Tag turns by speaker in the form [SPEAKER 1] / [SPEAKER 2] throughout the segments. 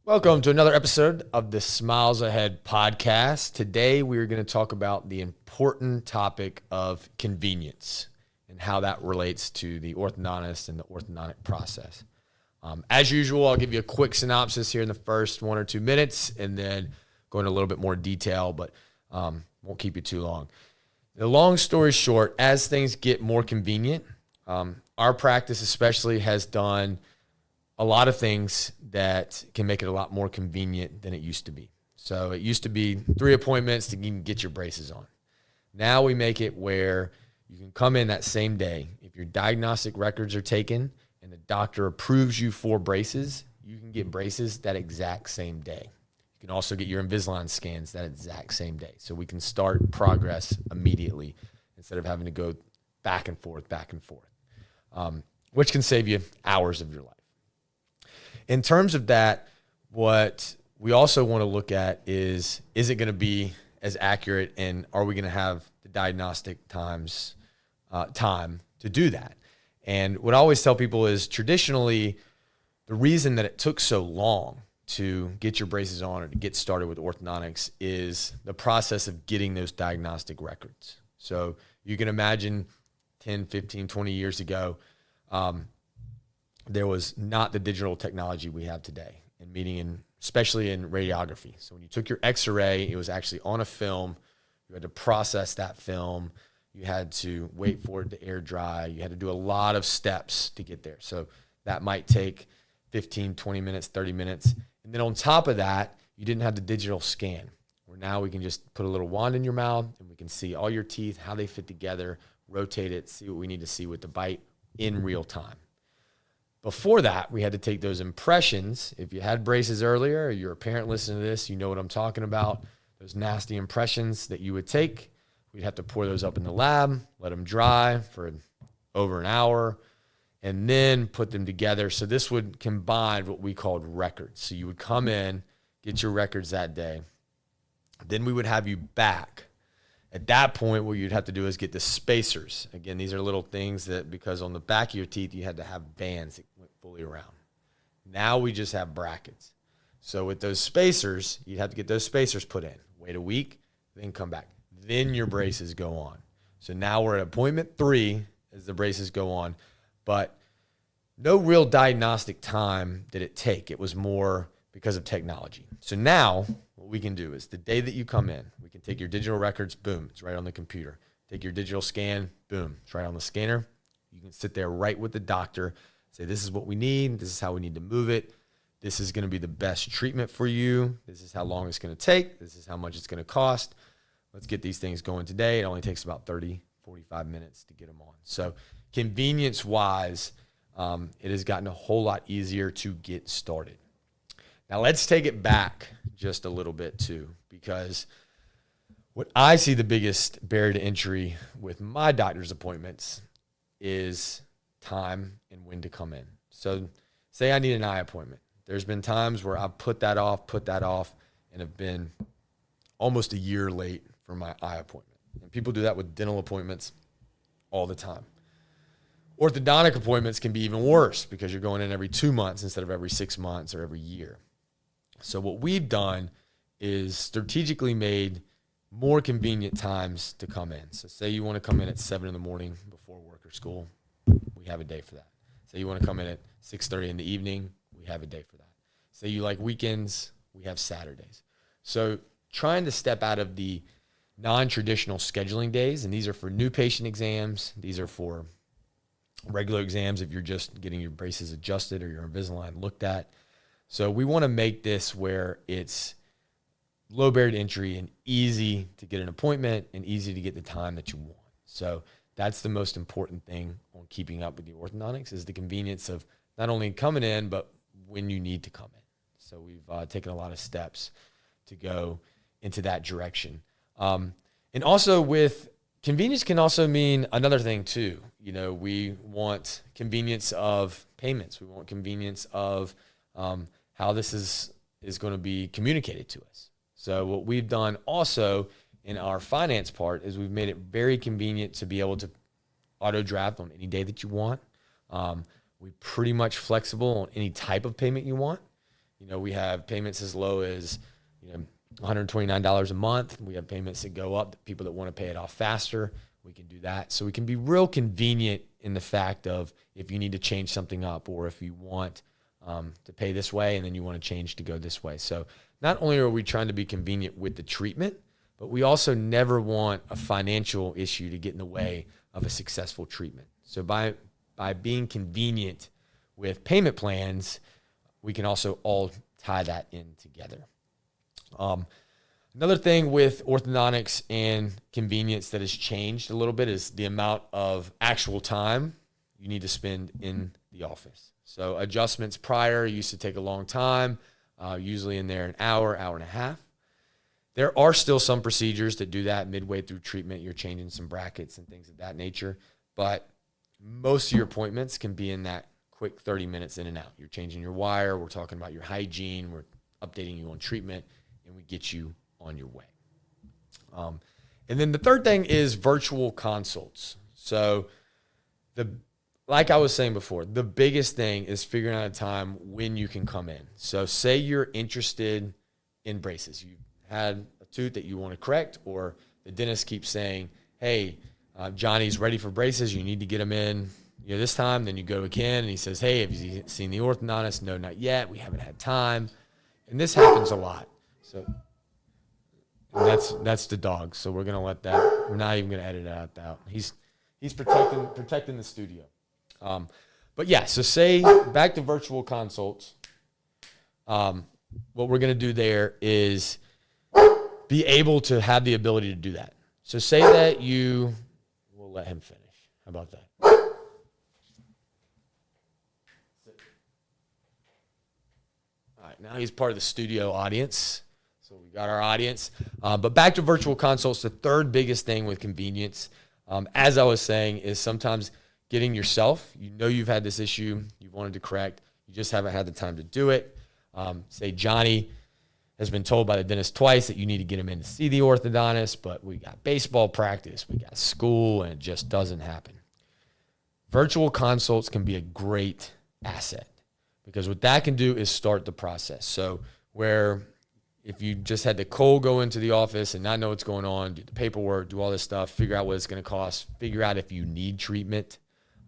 [SPEAKER 1] Welcome to another episode of the Smiles Ahead podcast. Today, we're going to talk about the important topic of convenience and how that relates to the orthodontist and the orthodontic process. As usual, I'll give you a quick synopsis here in the first 1 or 2 minutes and then go into a little bit more detail, but won't keep you too long. The long story short, as things get more convenient, our practice especially has done a lot of things that can make it a lot more convenient than it used to be. So it used to be 3 appointments to get your braces on. Now we make it where you can come in that same day. If your diagnostic records are taken and the doctor approves you for braces, you can get braces that exact same day. You can also get your Invisalign scans that exact same day. So we can start progress immediately instead of having to go back and forth, which can save you hours of your life. In terms of that, what we also want to look at is it going to be as accurate, and are we going to have the diagnostic time to do that? And what I always tell people is traditionally, the reason that it took so long to get your braces on or to get started with orthodontics is the process of getting those diagnostic records. So you can imagine 10, 15, 20 years ago, there was not the digital technology we have today, especially in radiography. So when you took your X-ray, it was actually on a film. You had to process that film. You had to wait for it to air dry. You had to do a lot of steps to get there. So that might take 15, 20 minutes, 30 minutes. And then on top of that, you didn't have the digital scan, where now we can just put a little wand in your mouth and we can see all your teeth, how they fit together, rotate it, see what we need to see with the bite in real time. Before that, we had to take those impressions. If you had braces earlier, or you're a parent listening to this, you know what I'm talking about. Those nasty impressions that you would take, we'd have to pour those up in the lab, let them dry for over an hour, and then put them together. So this would combine what we called records. So you would come in, get your records that day. Then we would have you back. At that point, what you'd have to do is get the spacers. Again, these are little things that, because on the back of your teeth, you had to have bands that went fully around. Now we just have brackets. So with those spacers, you'd have to get those spacers put in. Wait a week, then come back. Then your braces go on. So now we're at appointment 3 as the braces go on. But no real diagnostic time did it take. It was more because of technology. So now what we can do is the day that you come in, we can take your digital records, boom, it's right on the computer. Take your digital scan, boom, it's right on the scanner. You can sit there right with the doctor, say, this is what we need. This is how we need to move it. This is going to be the best treatment for you. This is how long it's going to take. This is how much it's going to cost. Let's get these things going today. It only takes about 30, 45 minutes to get them on. So convenience-wise, it has gotten a whole lot easier to get started. Now let's take it back just a little bit too, because what I see the biggest barrier to entry with my doctor's appointments is time and when to come in. So say I need an eye appointment. There's been times where I've put that off, and have been almost a year late for my eye appointment. And people do that with dental appointments all the time. Orthodontic appointments can be even worse because you're going in every 2 months instead of every 6 months or every year. So what we've done is strategically made more convenient times to come in. So say you want to come in at 7 in the morning before work or school, we have a day for that. Say you want to come in at 6:30 in the evening, we have a day for that. Say you like weekends, we have Saturdays. So trying to step out of the non-traditional scheduling days, and these are for new patient exams, these are for regular exams if you're just getting your braces adjusted or your Invisalign looked at. So we want to make this where it's low barrier to entry and easy to get an appointment and easy to get the time that you want. So that's the most important thing on keeping up with the orthodontics, is the convenience of not only coming in, but when you need to come in. So we've taken a lot of steps to go into that direction. And also with convenience can also mean another thing too. You know, we want convenience of payments. We want convenience of how this is going to be communicated to us. So what we've done also in our finance part is we've made it very convenient to be able to auto draft on any day that you want. We're pretty much flexible on any type of payment you want. We have payments as low as, $129 a month. We have payments that go up, people that want to pay it off faster. We can do that. So we can be real convenient in the fact of if you need to change something up, or if you want to pay this way and then you want to change to go this way. So not only are we trying to be convenient with the treatment, but we also never want a financial issue to get in the way of a successful treatment. So by being convenient with payment plans, we can also all tie that in together. Another thing with orthodontics and convenience that has changed a little bit is the amount of actual time you need to spend in the office. So adjustments prior used to take a long time, usually in there an hour, hour and a half. There are still some procedures that do that midway through treatment. You're changing some brackets and things of that nature, but most of your appointments can be in that quick 30 minutes in and out. You're changing your wire. We're talking about your hygiene. We're updating you on treatment, and we get you on your way. And then the third thing is virtual consults. So like I was saying before, the biggest thing is figuring out a time when you can come in. So say you're interested in braces. You had a tooth that you want to correct, or the dentist keeps saying, hey, Johnny's ready for braces. You need to get him in this time. Then you go again, and he says, hey, have you seen the orthodontist? No, not yet. We haven't had time. And this happens a lot. So that's the dog. So we're going to let that, we're not even going to edit it out. He's protecting the studio. But yeah, so say back to virtual consults. What we're going to do there is be able to have the ability to do that. So say that we'll let him finish. How about that? All right, now he's part of the studio audience. So we got our audience. But back to virtual consults, the third biggest thing with convenience, as I was saying, is sometimes getting yourself, you've had this issue, you've wanted to correct, you just haven't had the time to do it. Say Johnny has been told by the dentist twice that you need to get him in to see the orthodontist, but we got baseball practice, we got school, and it just doesn't happen. Virtual consults can be a great asset, because what that can do is start the process. So where if you just had to cold go into the office and not know what's going on, do the paperwork, do all this stuff, figure out what it's going to cost, figure out if you need treatment,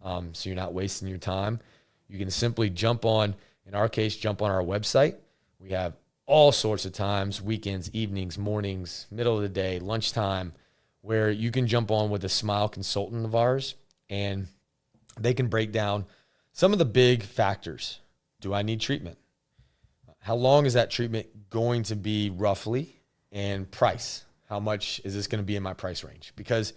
[SPEAKER 1] so you're not wasting your time, you can simply jump on our website. We have all sorts of times, weekends, evenings, mornings, middle of the day, lunchtime, where you can jump on with a Smile consultant of ours, and they can break down some of the big factors. Do I need treatment? How long is that treatment going to be roughly? And price. How much is this going to be in my price range? Because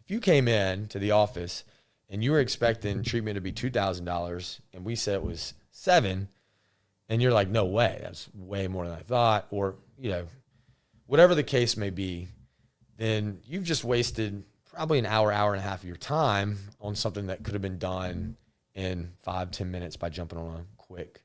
[SPEAKER 1] if you came in to the office and you were expecting treatment to be $2,000 and we said it was $7,000, and you're like, no way, that's way more than I thought, or, whatever the case may be, then you've just wasted probably an hour, hour and a half of your time on something that could have been done in 5-10 minutes by jumping on a quick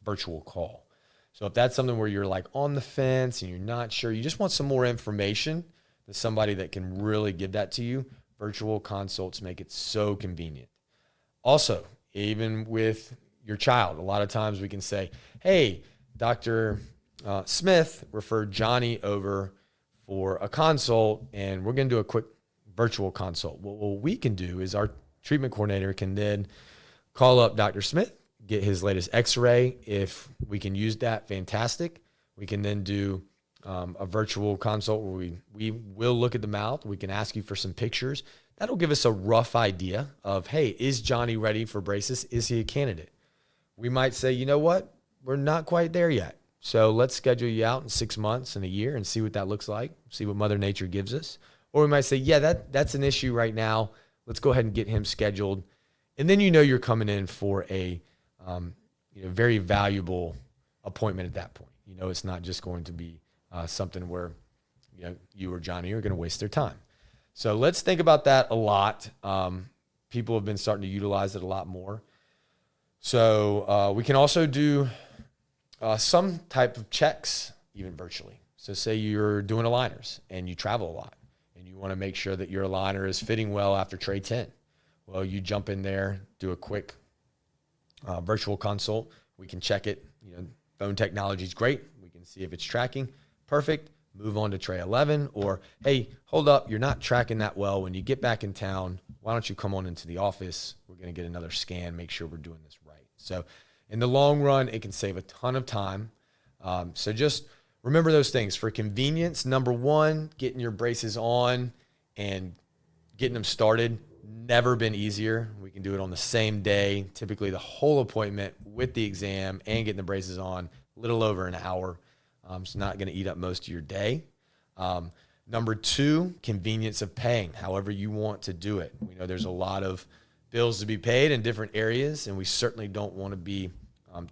[SPEAKER 1] virtual call. So if that's something where you're like on the fence and you're not sure, you just want some more information, there's somebody that can really give that to you. Virtual consults make it so convenient. Also, even with your child, a lot of times we can say, hey, Dr. Smith referred Johnny over for a consult, and we're going to do a quick virtual consult. What we can do is our treatment coordinator can then call up Dr. Smith, get his latest x-ray. If we can use that, fantastic. We can then do a virtual consult where we will look at the mouth. We can ask you for some pictures. That'll give us a rough idea of, hey, is Johnny ready for braces? Is he a candidate? We might say, you know what? We're not quite there yet. So let's schedule you out in 6 months and a year and see what that looks like, see what Mother Nature gives us. Or we might say, yeah, that's an issue right now. Let's go ahead and get him scheduled. And then you're coming in for a very valuable appointment at that point. It's not just going to be something where you or Johnny are going to waste their time. So let's think about that a lot. People have been starting to utilize it a lot more. So we can also do some type of checks, even virtually. So say you're doing aligners and you travel a lot and you want to make sure that your aligner is fitting well after tray 10. Well, you jump in there, do a quick virtual consult. We can check it, phone technology is great. We can see if it's tracking. Perfect. Move on to tray 11. Or, hey, hold up, you're not tracking that well. When you get back in town, why don't you come on into the office? We're going to get another scan, make sure we're doing this right. So in the long run, it can save a ton of time. So just remember those things. For convenience, number one, getting your braces on and getting them started, never been easier. We can do it on the same day, typically the whole appointment with the exam and getting the braces on, a little over an hour. It's not going to eat up most of your day. Number two, convenience of paying, however you want to do it. We know there's a lot of bills to be paid in different areas, and we certainly don't want to be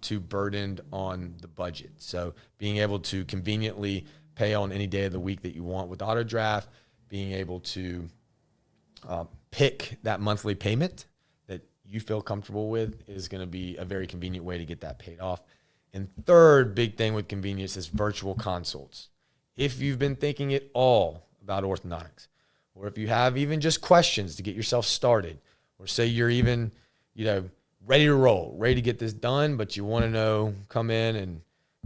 [SPEAKER 1] too burdened on the budget. So being able to conveniently pay on any day of the week that you want with AutoDraft, being able to pick that monthly payment that you feel comfortable with is going to be a very convenient way to get that paid off. And third big thing with convenience is virtual consults. If you've been thinking at all about orthodontics, or if you have even just questions to get yourself started, or say you're even, ready to roll, ready to get this done, but you want to come in and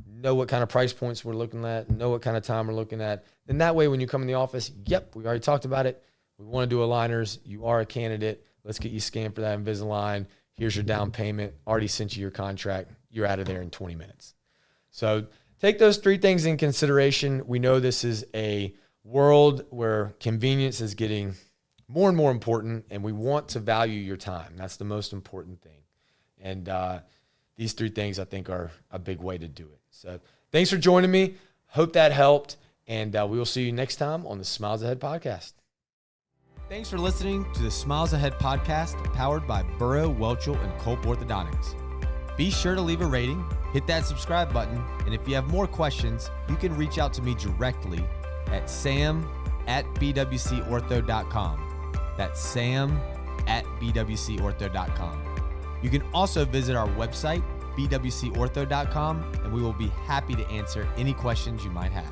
[SPEAKER 1] know what kind of price points we're looking at, know what kind of time we're looking at, then that way when you come in the office, yep, we already talked about it. We want to do aligners. You are a candidate. Let's get you scanned for that Invisalign. Here's your down payment. Already sent you your contract. You're out of there in 20 minutes. So take those three things in consideration. We know this is a world where convenience is getting more and more important, and we want to value your time. That's the most important thing. And these three things, I think, are a big way to do it. So thanks for joining me. Hope that helped, and we will see you next time on the Smiles Ahead podcast.
[SPEAKER 2] Thanks for listening to the Smiles Ahead podcast, powered by Burrow, Welchel, and Culp Orthodontics. Be sure to leave a rating, hit that subscribe button, and if you have more questions, you can reach out to me directly at sam@bwcortho.com. That's sam@bwcortho.com. You can also visit our website, bwcortho.com, and we will be happy to answer any questions you might have.